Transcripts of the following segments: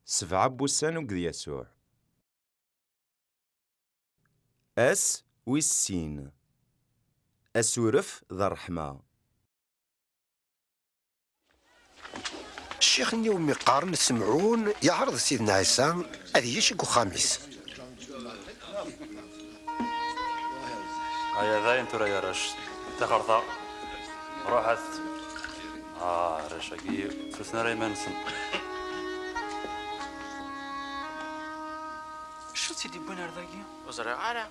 7 بوسان وقد يسوع. أس والسين أسورف ذا الرحمة. الشيخ اليوم يقارن سمعون يعرض سيدنا عيسى هذه يشق خامس. هيا ذا انتو يا رش تخرطا روحت رشاقي سلسنا ريمانسن. شو تيدي بوين هرداكي؟ وزرع عارة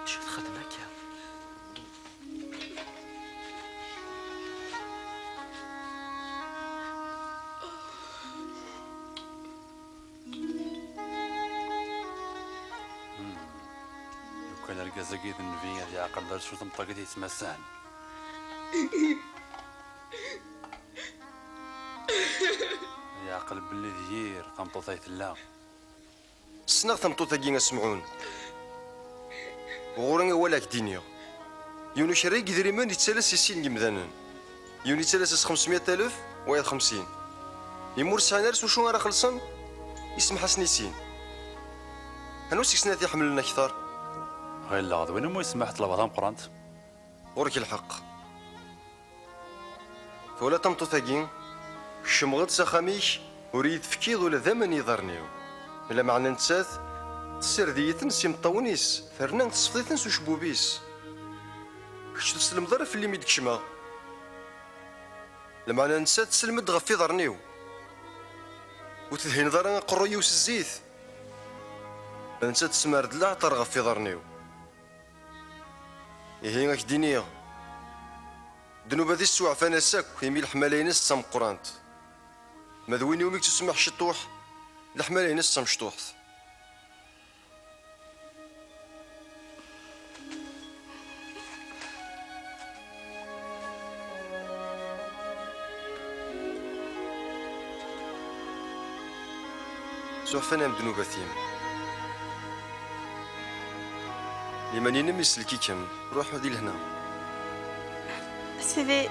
شو تخدمك يا؟ لو كان القزاقي النبي هذه عقل دار شو تمطقتي تمسان. يا عقل باللي ذيير تمطوطيت الله. السنة ثمطوطة كينا سمعون وغورنا ولا كدينيا يونو شريك دريمان يتسالس يسين جمدانن يوني يتسالس 500,000 ويا 50 يمور سانرس وشو راه خلصن يسمح سنيسين هنو سيكسنات يحمل لنا كثار غير لا وين مو يسمح طلبها مقرانت. غورك الحق فولا تمطوطة كين شمغد سخاميش وريد فكيض ولا ذمن يضرنيو إلا معنى نتساث السردية سيم طونيس فرنان تصفيتن وشبوبيس كش تسلم ظرف اللي ميدك شما لما انا نسات تسلم غفي ضرنيو وتدهين ضرنا قروي وسزيت نسات تسمارد لا عطر غفي ضرنيو يهي غاك دينيا دنوب هذي السوع فانا ساك يميل حمالينس سام قرانت مذوين يومك تسمح شطوح الحمالينس سام شطوحت سوحفنا بدنوب ثيم لمن ينمي سلكيكم روح ودي لهنا سيدي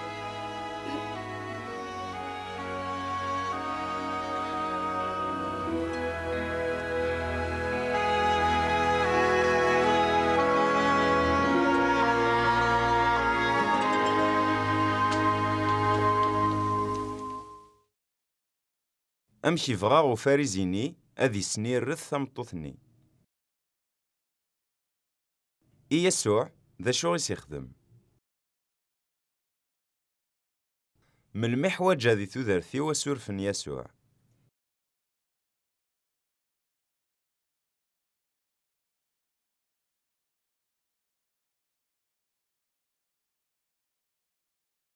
أمشي فغا وفارزيني أذي سنير رث ثمطوثني. يسوع ذا شو يخدم من المحوج هذي تذرثي وسورفن يسوع